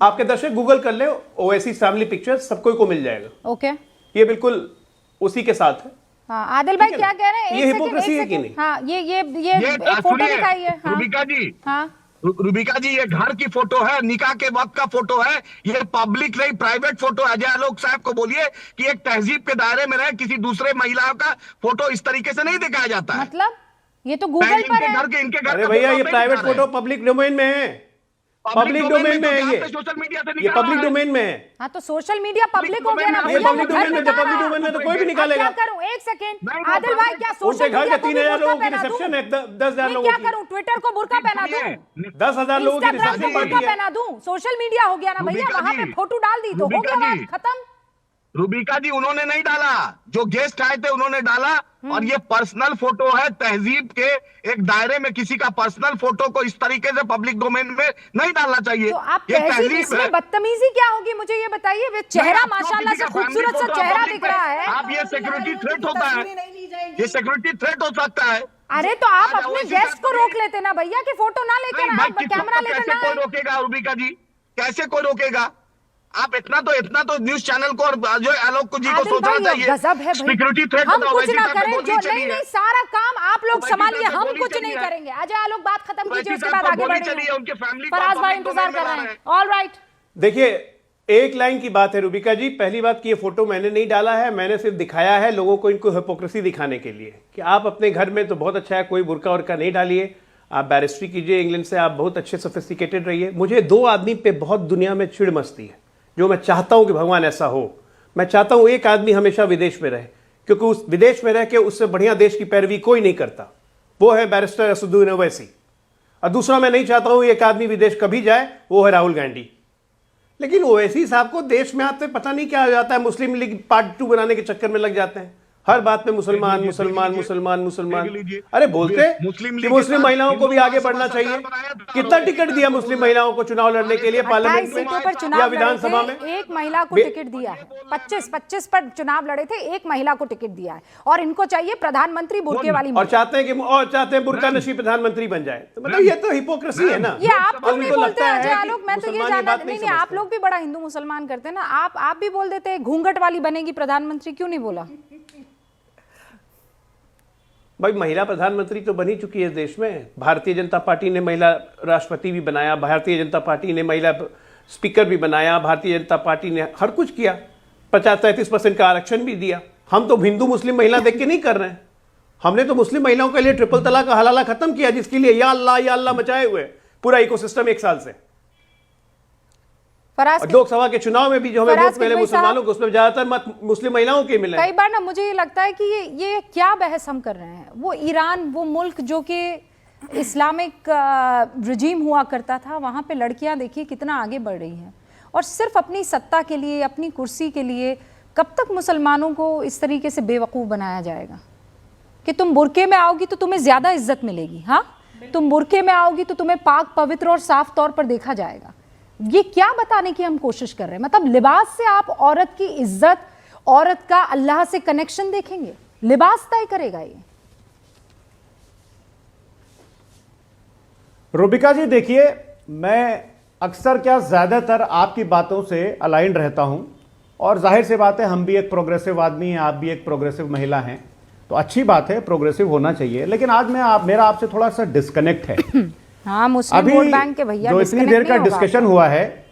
आपके दर्शक गूगल कर ले ओवैसी फैमिली पिक्चर्स, सबको को मिल जाएगा। ओके, ये बिल्कुल उसी के साथ है। हाँ आदिल भाई क्या कह रहे हैं? ये हिपोक्रेसी है कि नहीं? हाँ ये एक फोटो सुनिए, दिखाई है। हाँ रूबिका जी, हाँ रूबिका जी, ये घर की फोटो है, निकाह के वक्त का फोटो है, ये पब्लिक नहीं प्राइवेट फोटो है। अजय आलोक साहब को बोलिए कि एक तहजीब के दायरे में रहे किसी दूसरे महिला का फोटो इस तरीके से नहीं दिखाया जाता है। मतलब ये तो गूगल पर है। इनके घर अरे का भैया फोटो ये नहीं प्राइवेट दिखा रहे। फोटो पब्लिक डोमेन में है, पब्लिक डोमेन में है। ये सोशल मीडिया से ये पब्लिक डोमेन में है। हाँ तो सोशल मीडिया पब्लिक हो गया ना ये भैया। पब्लिक डोमेन में, जब पब्लिक डोमेन में तो कोई भी निकालेगा। क्या करूं? एक सेकेंड नहीं, आदिल भाई, क्या उनके सोशल घर मीडिया के को भी 3000 बुर्का लोगों की पहना दूं? रिसेप्शन है, 10,000 मैं लोगों क्या की। करूं? ट्विटर को बुर्का पहना दूं? 10,000 लोगों की इंस्टाग्राम को रिसेप्शन बुर्का पार्टी है। पहना दूं? सोशल मीडिया हो गया ना भैया, रूबिका वहां पे जी, फोटो डाल दी तो हो रूबिका गया, जी। बात खत्म। रूबिका जी उन्होंने नहीं डाला, जो गेस्ट आए थे उन्होंने डाला। और ये पर्सनल फोटो है, तहजीब के एक दायरे में किसी का पर्सनल फोटो को इस तरीके से पब्लिक डोमेन में नहीं डालना चाहिए। तो आप ये तहजीब, है। इसमें बदतमीजी क्या होगी मुझे ये बताइए। वे चेहरा नहीं, माशाल्लाह किसी से का family खूबसूरत सा photo चेहरा public दिख में- रहा है। आप ये सिक्योरिटी थ्रेट होता है, ये सिक्योरिटी थ्रेट हो सकता है। अरे तो आप आज अपने ओवैसी गेस्ट को साहब रोक लेते ना भैया कि फोटो ना लेके नहीं, ना, भाई, आप कैमरा लेकर कैसे ना कोई आए। रोकेगा रूबिका जी? कैसे कोई रोकेगा? आप इतना तो न्यूज चैनल को और जो आलोक जी को आदिल सोचना भाई, चाहिए। गजब है भाई। सिक्योरिटी थ्रेट हम कुछ ना करें, जो नहीं सारा काम आप लोग ओवैसी संभालिए, साहब हम गोली कुछ चली नहीं है। करेंगे। अजय आलोक बात खत्म ओवैसी कीजिए, उसके साहब बाद को आगे गोली चली है, बढ़ेंगे। उनके फैमिली को फराज भाई public इंतजार domain कर में रहे ला हैं। ऑल राइट, देखिए एक लाइन की बात है रूबिका जी। पहली बात कि ये फोटो मैंने नहीं डाला है, मैंने सिर्फ दिखाया है लोगों को, इनको हिपोक्रेसी दिखाने के लिए कि आप अपने घर में तो बहुत अच्छा है, कोई बुर्का उर्का नहीं डालिए, आप बैरिस्ट्री कीजिए इंग्लैंड से, आप बहुत अच्छे सोफिस्टिकेटेड रहिए। मुझे 2 आदमी पे बहुत दुनिया में चिढ़ मचती है, जो मैं चाहता हूं कि भगवान ऐसा हो। मैं चाहता हूं एक आदमी हमेशा विदेश में रहे, क्योंकि उस विदेश में रह के उससे बढ़िया देश की पैरवी कोई नहीं करता, वो है बैरिस्टर असदुद्दीन ओवैसी। और दूसरा मैं नहीं चाहता हूं एक आदमी विदेश कभी जाए, वो है राहुल गांधी। लेकिन ओवैसी साहब को देश में आते पता नहीं क्या हो जाता है, मुस्लिम लीग पार्ट 2 बनाने के चक्कर में लग जाते हैं। हर बात में मुसलमान मुसलमान मुसलमान मुसलमान। अरे बोलते कि मुस्लिम महिलाओं को भी आगे बढ़ना चाहिए। कितना टिकट दिया मुस्लिम महिलाओं को चुनाव लड़ने के लिए 28 पार्लियामेंट सीटों में पर या चुनाव लड़े विधानसभा थे, में? एक महिला को टिकट दिया है। 25 पर चुनाव लड़े थे, एक महिला को टिकट दिया है, और इनको चाहिए प्रधानमंत्री बुर्के वाली और महिला। चाहते हैं बुर्का नशी प्रधानमंत्री बन जाए। तो मतलब ये तो हिपोक्रेसी है ना। ये आप क्यों नहीं उनको बोलते लगता है अजय कि आलोक? मैं तो ये मुसलमान जानना बात नहीं, समझते। आप लोग भी बड़ा हिंदू मुसलमान करते हैं ना, आप भी बोल देते घूंघट वाली बनेगी प्रधानमंत्री, क्यों नहीं बोला? भाई महिला प्रधानमंत्री तो बनी चुकी है इस देश में। भारतीय जनता पार्टी ने महिला राष्ट्रपति भी बनाया, भारतीय जनता पार्टी ने महिला स्पीकर भी बनाया, भारतीय जनता पार्टी ने हर कुछ किया, 50-33% का आरक्षण भी दिया। हम तो हिंदू मुस्लिम महिला देख के नहीं कर रहे हैं, हमने तो मुस्लिम महिलाओं के लिए ट्रिपल तलाक का हलाला खत्म किया, जिसके लिए या अल्लाह मचाए हुए पूरा इकोसिस्टम 1 साल से। फराज, लोकसभा के चुनाव में भी जो हमें फराज वोट मिले किदवई साहब, मुसलमानों को, उसमें ज्यादातर मत मुस्लिम महिलाओं के मिले। कई बार ना मुझे ये लगता है कि ये क्या बहस हम कर रहे हैं। वो ईरान, वो मुल्क जो कि इस्लामिक रजीम हुआ करता था, वहाँ पे लड़कियाँ देखिए कितना आगे बढ़ रही हैं, और सिर्फ अपनी सत्ता के लिए, अपनी कुर्सी के लिए कब तक मुसलमानों को इस तरीके से बेवकूफ़ बनाया जाएगा कि तुम बुर्के में आओगी तो तुम्हें ज़्यादा इज्जत मिलेगी। हाँ, तुम बुर्के में आओगी तो तुम्हें पाक पवित्र और साफ तौर पर देखा जाएगा। ये क्या बताने की हम कोशिश कर रहे हैं? मतलब लिबास से आप औरत की इज्जत, औरत का अल्लाह से कनेक्शन देखेंगे? लिबास तय करेगा ये? रूबिका जी देखिए, मैं अक्सर क्या ज़्यादातर आपकी बातों से अलाइंड रहता हूं, और जाहिर सी बात है हम भी एक प्रोग्रेसिव आदमी हैं, आप भी एक प्रोग्रेसिव महिला हैं, तो अच्छी बात है, प्रोग्रेसिव होना चाहिए। लेकिन आज मेरा आपसे थोड़ा सा डिस्कनेक्ट है। हाँ, मुस्लिम वोट बैंक के भैया जो इतनी देर का डिस्कशन हुआ है,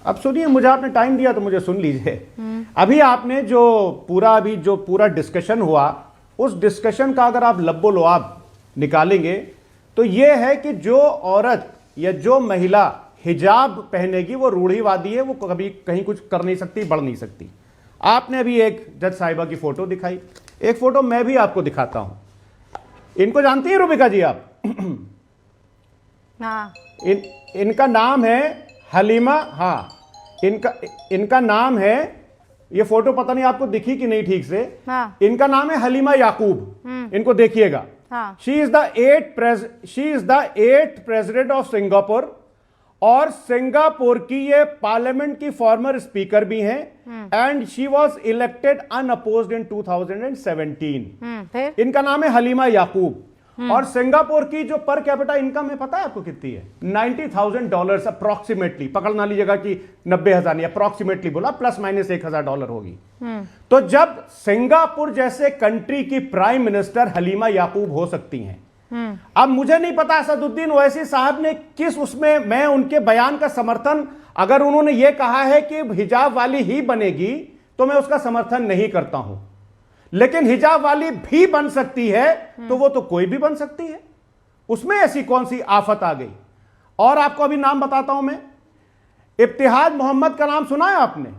अब सुनिए, मुझे आपने टाइम दिया तो मुझे सुन लीजिए। अभी आपने जो पूरा डिस्कशन हुआ, उस डिस्कशन का अगर आप लब्बो लुआब निकालेंगे तो यह है कि जो औरत या जो महिला हिजाब पहनेगी वो रूढ़िवादी है, वो कभी कहीं कुछ कर नहीं सकती, बढ़ नहीं सकती। आपने अभी एक जज साहिबा की फोटो दिखाई, एक फोटो मैं भी आपको दिखाता हूं। इनको जानती है रूबिका जी आप? हाँ। इनका नाम है हलीमा। हाँ, इनका नाम है, ये फोटो पता नहीं आपको दिखी कि नहीं ठीक से। हाँ। इनका नाम है हलीमा याकूब। इनको देखिएगा। हाँ। She is the eighth president of Singapore, और सिंगापुर की ये पार्लियामेंट की फॉर्मर स्पीकर भी हैं, and she was elected unopposed in 2017। फिर इनका नाम है हलीमा याकूब। और सिंगापुर की जो पर कैपिटा इनकम है पता है आपको कितनी है? $90,000 अप्रोक्सीमेटली, पकड़ ना लीजिएगा कि 90,000, नहीं, अप्रोक्सीमेटली बोला, प्लस माइनस $1,000 होगी। तो जब सिंगापुर जैसे कंट्री की प्राइम मिनिस्टर हलीमा याकूब हो सकती हैं, अब मुझे नहीं पता असदुद्दीन ओवैसी साहब ने किस उसमें, मैं उनके बयान का समर्थन, अगर उन्होंने यह कहा है कि हिजाब वाली ही बनेगी तो मैं उसका समर्थन नहीं करता हूं, लेकिन हिजाब वाली भी बन सकती है तो वो तो कोई भी बन सकती है, उसमें ऐसी कौन सी आफत आ गई? और आपको अभी नाम बताता हूं मैं, इब्तिहाज मोहम्मद का नाम सुना है आपने?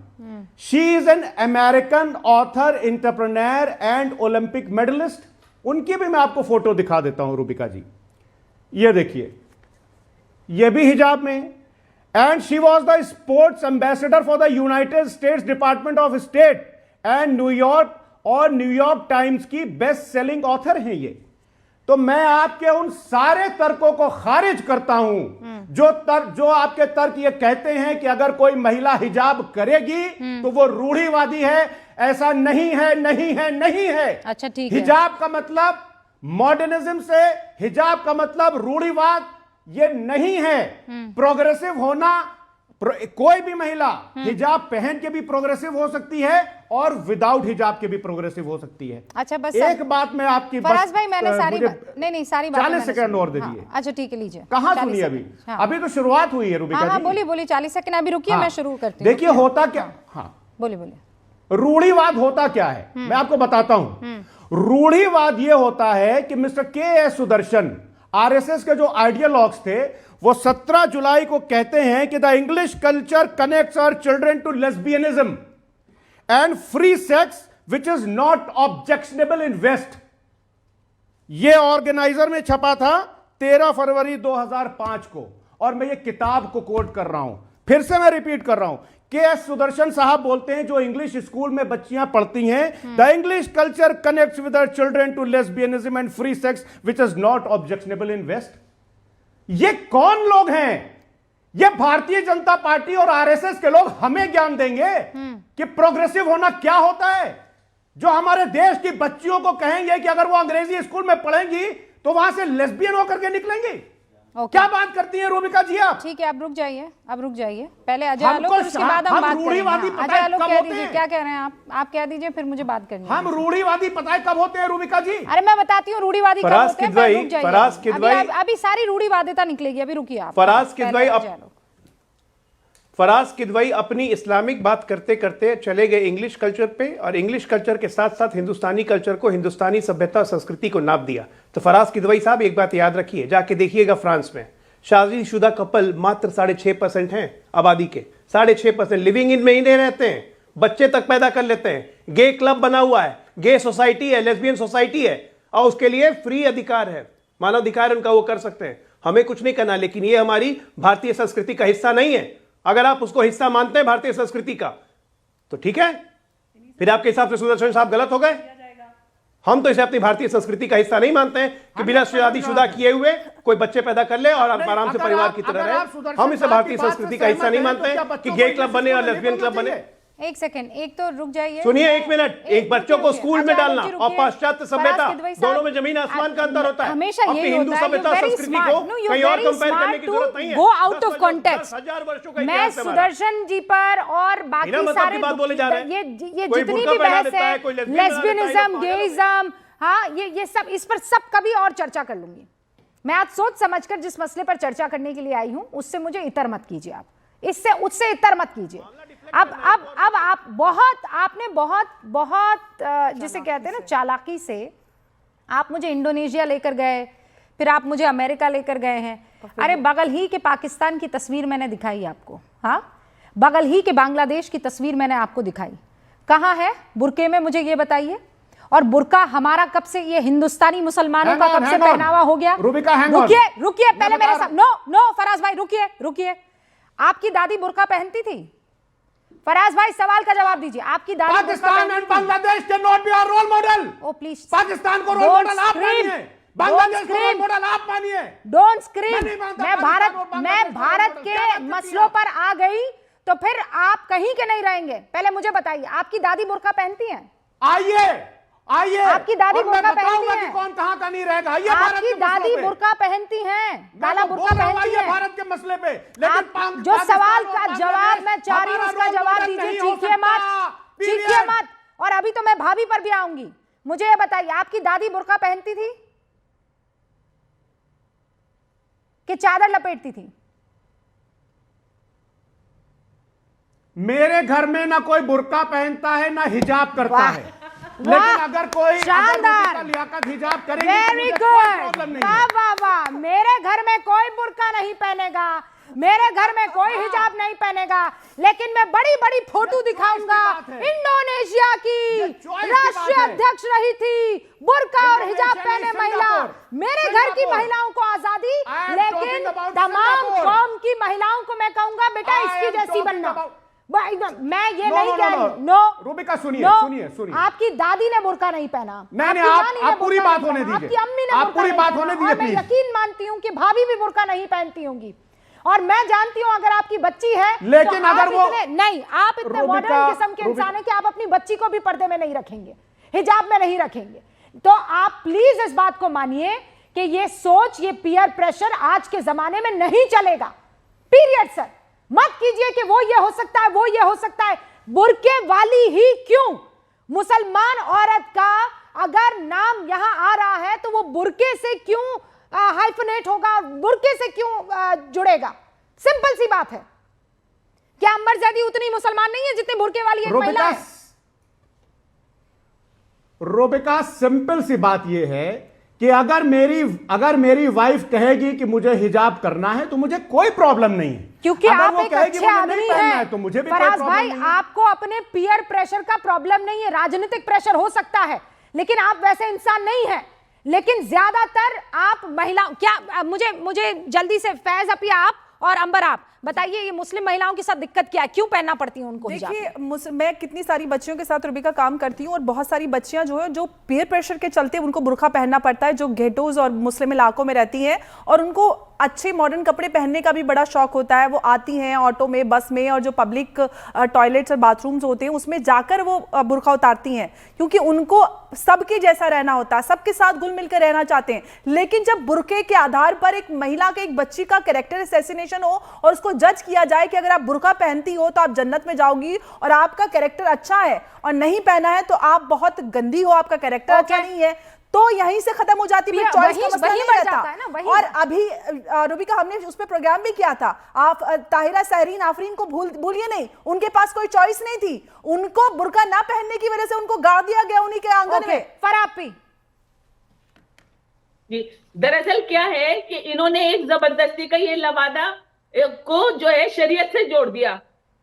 She is an American author, entrepreneur and Olympic medallist. उनकी भी मैं आपको फोटो दिखा देता हूं रूबिका जी, ये देखिए, ये भी हिजाब में, and she was the sports ambassador for the United states department of state and New York, और न्यूयॉर्क टाइम्स की बेस्ट सेलिंग ऑथर हैं ये। तो मैं आपके उन सारे तर्कों को खारिज करता हूं जो आपके तर्क ये कहते हैं कि अगर कोई महिला हिजाब करेगी तो वो रूढ़िवादी है। ऐसा नहीं है, नहीं है, नहीं है। अच्छा, ठीक है। हिजाब का मतलब मॉडर्निज्म से, हिजाब का मतलब रूढ़िवाद ये नहीं है। प्रोग्रेसिव होना, कोई भी महिला हिजाब पहन के भी प्रोग्रेसिव हो सकती है और विदाउट हिजाब के भी प्रोग्रेसिव हो सकती है। अच्छा, बस एक बात मैं आपकी, फराज भाई, मैंने सारी सारी 40 सेकंड और दे दिए। अच्छा, ठीक है, लीजिए। कहां सुनिए अभी? हाँ। अभी तो शुरुआत हुई है रूबिका जी। हाँ, बोलिए 40 सेकंड अभी रुकिए। मैं शुरू करती हूँ। देखिए होता क्या, हाँ बोलिए। रूढ़िवाद होता क्या है मैं आपको बताता हूं। रूढ़िवाद यह होता है कि मिस्टर के.एस. सुदर्शन, आरएसएस के जो आइडियोलॉग्स थे, वो 17 जुलाई को कहते हैं कि the English culture connects our children to lesbianism and free sex which is not objectionable in west. यह ऑर्गेनाइजर में छपा था 13 फरवरी 2005 को, और मैं ये किताब को कोट कर रहा हूं, फिर से मैं रिपीट कर रहा हूं। के.एस. सुदर्शन साहब बोलते हैं, जो इंग्लिश स्कूल में बच्चियां पढ़ती हैं, the English culture connects with our children to lesbianism and free sex which is not objectionable in west. ये कौन लोग हैं? ये भारतीय जनता पार्टी और आरएसएस के लोग हमें ज्ञान देंगे कि प्रोग्रेसिव होना क्या होता है, जो हमारे देश की बच्चियों को कहेंगे कि अगर वो अंग्रेजी स्कूल में पढ़ेंगी तो वहां से लेस्बियन होकर के निकलेंगी। क्या बात करती हैं रूबिका जी आप? ठीक है, अब रुक जाइए। पहले अजय आलोक, उसके बाद हम बात करेंगे। अजय आलोक कह दीजिए, क्या कह रहे हैं आप कह दीजिए, फिर मुझे बात करनी है। हम रूढ़िवादी पता है कब होते हैं रूबिका जी? अरे मैं बताती हूँ रूढ़िवादी कब होते हैं। अभी सारी रूढ़िवादिता निकलेगी, अभी रुकिए आप। फराज किदवई अपनी इस्लामिक बात करते करते चले गए इंग्लिश कल्चर पे, और इंग्लिश कल्चर के साथ साथ हिंदुस्तानी कल्चर को, हिंदुस्तानी सभ्यता संस्कृति को नाप दिया। तो फराज किदवई साहब एक बात याद रखिए, जाके देखिएगा फ्रांस में शादीशुदा कपल मात्र 6.5% हैं आबादी के। 6.5% लिविंग इन में ही नहीं रहते हैं, बच्चे तक पैदा कर लेते हैं। गे क्लब बना हुआ है, गे सोसाइटी है, लेस्बियन सोसाइटी है, और उसके लिए फ्री अधिकार है, मानवाधिकार उनका, वो कर सकते हैं। हमें कुछ नहीं करना, लेकिन ये हमारी भारतीय संस्कृति का हिस्सा नहीं है। अगर आप उसको हिस्सा मानते हैं भारतीय संस्कृति का तो ठीक है, फिर आपके हिसाब से सुदर्शन साहब गलत हो गए। हम तो इसे अपनी भारतीय संस्कृति का हिस्सा नहीं मानते हैं कि बिना शादीशुदा किए हुए कोई बच्चे पैदा कर ले और आराम से परिवार की तरह रहे। हम इसे भारतीय संस्कृति का हिस्सा नहीं मानते हैं कि गे क्लब बने और लेस्बियन क्लब बने। एक सेकंड, एक तो रुक जाइए, सुनिए 1 मिनट। एक बच्चों को स्कूल में डालना और पाश्चात्य सभ्यता दोनों में जमीन आसमान का अंतर होता है। हमेशा अपनी यही हिंदू होता है। सभ्यता संस्कृति को कहीं और कंपेयर करने की जरूरत नहीं है। Go out of context. 10,000 वर्षों का मैं इतिहास है हमारा। सुदर्शन जी पर और बाकी सारे बात बोले जा रहे हैं। ये कोई जितनी बुर्का भी पहना बहस देता है, है, कोई लेस्बियन बना देता है, लेस्बियनिज्म, ये गेइज्म, हाँ, ये सब, इस पर सब कभी और चर्चा कर लूंगी। मैं आज सोच समझकर जिस मसले पर चर्चा करने के लिए आई हूं उससे मुझे इतर मत कीजिए, आप इससे उससे इतर मत कीजिए। अब आप आपने बहुत जिसे कहते हैं ना चालाकी से आप मुझे इंडोनेशिया लेकर गए, फिर आप मुझे अमेरिका लेकर गए हैं। अरे बगल ही के पाकिस्तान की तस्वीर मैंने दिखाई आपको, हाँ, बगल ही के बांग्लादेश की तस्वीर मैंने आपको दिखाई। कहाँ है बुर्के में, मुझे ये बताइए। और बुर्का हमारा कब से, ये हिंदुस्तानी मुसलमानों का कब से पहनावा हो गया? रुकिए पहले मेरे साथ। नो फराज भाई, रुकिए। आपकी दादी बुर्का पहनती थी? फराज भाई सवाल का जवाब दीजिए। आपकी दादी Pakistan and Bangladesh can not be our role model. Oh please, Pakistan को रोल मॉडल आप मानिए, बांग्लादेश को रोल मॉडल आप मानिए। Don't scream. मैं भारत के मसलों पर आ गई तो फिर आप कहीं के नहीं रहेंगे। पहले मुझे बताइए, आपकी दादी बुर्का पहनती हैं? आइए आपकी दादी बुर्का पहनती हैं? कौन कहाँ का नहीं रहेगा। आपकी दादी बुर्का पहनती हैं, काला बुर्का पहनती हैं भारत के मसले पे। लेकिन जो सवाल का जवाब मैं चाह रही हूं उसका जवाब दीजिए, चीखिए मत। और अभी तो मैं भाभी पर भी आऊंगी। मुझे ये बताइए, आपकी दादी बुर्का पहनती थी कि चादर लपेटती थी? मेरे घर में ना कोई बुर्का पहनता है ना हिजाब करता है, लेकिन अगर कोई लियाकत हिजाब करेगी, वेरी गुड, वाह। मेरे घर में कोई बुर्का नहीं पहनेगा, मेरे घर में कोई हिजाब नहीं पहनेगा, लेकिन मैं बड़ी बड़ी फोटो दिखाऊंगा। इंडोनेशिया की राष्ट्रीय अध्यक्ष रही थी, बुर्का और हिजाब पहने महिला। मेरे घर की महिलाओं को आजादी, लेकिन तमाम कौम की महिलाओं को मैं कहूंगा बेटा इसकी जैसी बनना। मैं ये नहीं कह रही। नो रूबिका, सुनिए। आपकी दादी ने बुर्का नहीं पहना। नहीं, आप पूरी बात होने दीजिए। आपकी अम्मी ने आप पूरी बात होने दीजिए। मैं यकीन मानती हूँ कि भाभी भी बुर्का नहीं पहनती होंगी। और मैं जानती हूँ अगर आपकी बच्ची है, लेकिन तो अगर वो नहीं, आप इतने मॉडर्न किस्म के इंसान हैं कि आप अपनी बच्ची को भी पर्दे में नहीं रखेंगे, हिजाब में नहीं रखेंगे। तो आप प्लीज इस बात को मानिए कि ये सोच, ये पीयर प्रेशर आज के जमाने में नहीं चलेगा। Period sir. मत कीजिए कि वो ये हो सकता है, वो ये हो सकता है। बुर्के वाली ही क्यों? मुसलमान औरत का अगर नाम यहां आ रहा है तो वो बुर्के से क्यों हाइफनेट होगा, बुर्के से क्यों जुड़ेगा? सिंपल सी बात है। क्या अमरजैदी उतनी मुसलमान नहीं है जितनी बुर्के वाली एक महिला है? रोबिका, सिंपल सी बात यह है कि अगर मेरी वाइफ कहेगी कि मुझे हिजाब करना है तो मुझे कोई प्रॉब्लम नहीं है, क्योंकि आप एक अच्छे आदमी हैं। तो मुझे भी फराज भाई, आपको अपने पीयर प्रेशर का प्रॉब्लम नहीं है। राजनीतिक प्रेशर हो सकता है, लेकिन आप वैसे इंसान नहीं है। लेकिन ज्यादातर आप महिला, क्या मुझे जल्दी से फैज अपिया आप और अंबर आप बताइए, ये मुस्लिम महिलाओं के साथ दिक्कत क्या है, क्यों पहनना पड़ती है उनको हिजाब? देखिए, मैं कितनी सारी बच्चियों के साथ रूबिका काम करती हूँ और बहुत सारी बच्चियां जो है जो पीयर प्रेशर के चलते उनको बुर्का पहनना पड़ता है, जो गेटोज और मुस्लिम इलाकों में रहती हैं और उनको अच्छे मॉडर्न कपड़े पहनने का भी बड़ा शौक होता है। वो आती हैं ऑटो में, बस में, और जो पब्लिक टॉयलेट्स और बाथरूम्स होते हैं उसमें जाकर वो बुर्का उतारती हैं, क्योंकि उनको सबके जैसा रहना होता है, सबके साथ घुल मिलकर रहना चाहते हैं। लेकिन जब बुर्के के आधार पर एक महिला के, एक बच्ची का कैरेक्टर असैसिनेशन हो और उसको जज किया जाए कि अगर आप बुर्का पहनती हो तो आप जन्नत में जाओगी और आपका कैरेक्टर अच्छा है, और नहीं पहना है तो आप बहुत गंदी हो, आपका कैरेक्टर अच्छा नहीं है, तो यहीं से खत्म हो जाती है। चॉइस का मसला नहीं रहता। और अभी रूबिका, हमने उस पर प्रोग्राम भी किया था। आप ताहिरा सहरीन आफरीन को भूलिए नहीं, उनके पास कोई चॉइस नहीं थी। उनको बुर्का ना पहनने की वजह से उनको गाड़ दिया गया उन्हीं के आंगन में। फरापी जी, दरअसल क्या है कि इन्होंने एक जबरदस्ती का ये लवादा को जो है शरीयत से जोड़ दिया।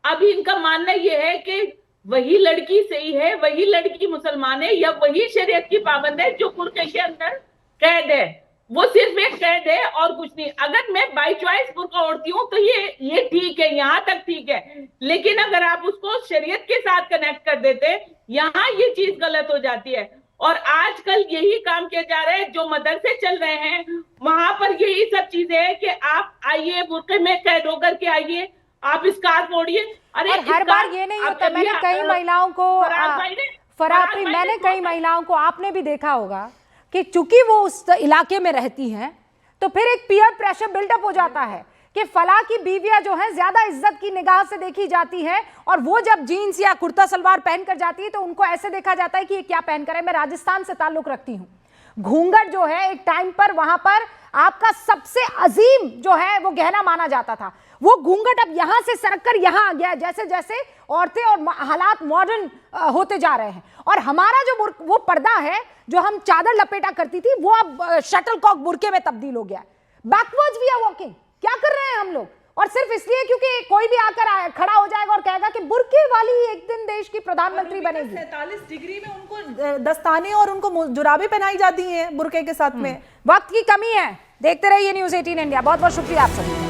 अब इनका मानना ये है कि वही लड़की सही है, वही लड़की मुसलमान है, या वही शरीयत की पाबंद है जो बुर्के के अंदर कैद है। वो सिर्फ एक कैद है और कुछ नहीं। अगर मैं बाय चॉइस बुर्का ओढ़ती हूँ तो ये ठीक है, यहाँ तक ठीक है। लेकिन अगर आप उसको शरीयत के साथ कनेक्ट कर देते, यहाँ ये चीज गलत हो जाती है। और आजकल यही काम किया जा रहा है, जो मदरसे चल रहे हैं वहां पर यही सब चीजें हैं कि आप आइए बुर्के में कैद होकर के आइए, आप स्कार्फ ओढ़िए। अरे और हर बार ये नहीं होता। मैंने कई महिलाओं को फराह, मैंने कई महिलाओं को, आपने भी देखा होगा कि चूंकि वो उस इलाके में रहती हैं तो फिर एक पीयर प्रेशर बिल्डअप हो जाता है कि फला की बीवियां जो हैं ज्यादा इज्जत की निगाह से देखी जाती हैं, और वो जब जीन्स या कुर्ता सलवार पहनकर जाती है तो उनको ऐसे देखा जाता है कि ये क्या पहनकर है। मैं राजस्थान से ताल्लुक रखती हूँ। घूंघट जो है एक टाइम पर वहां पर आपका सबसे अजीम जो है वो गहना माना जाता था। वो घूंघट अब यहां से सरक कर यहां आ गया, जैसे जैसे औरतें और हालात मॉडर्न होते जा रहे हैं। और हमारा जो वो पर्दा है जो हम चादर लपेटा करती थी, वो अब शटलकॉक बुर्के में तब्दील हो गया। Backwards we are walking. क्या कर रहे हैं हम लोग? और सिर्फ इसलिए क्योंकि कोई भी आकर खड़ा हो जाएगा और कहेगा कि बुर्के वाली एक दिन देश की प्रधानमंत्री बनेगी। 47 डिग्री में उनको दस्ताने और उनको जुराबें पहनाई जाती हैं बुर्के के साथ में। वक्त की कमी है। देखते रहिए न्यूज़ 18 इंडिया। बहुत बहुत शुक्रिया आप सभी।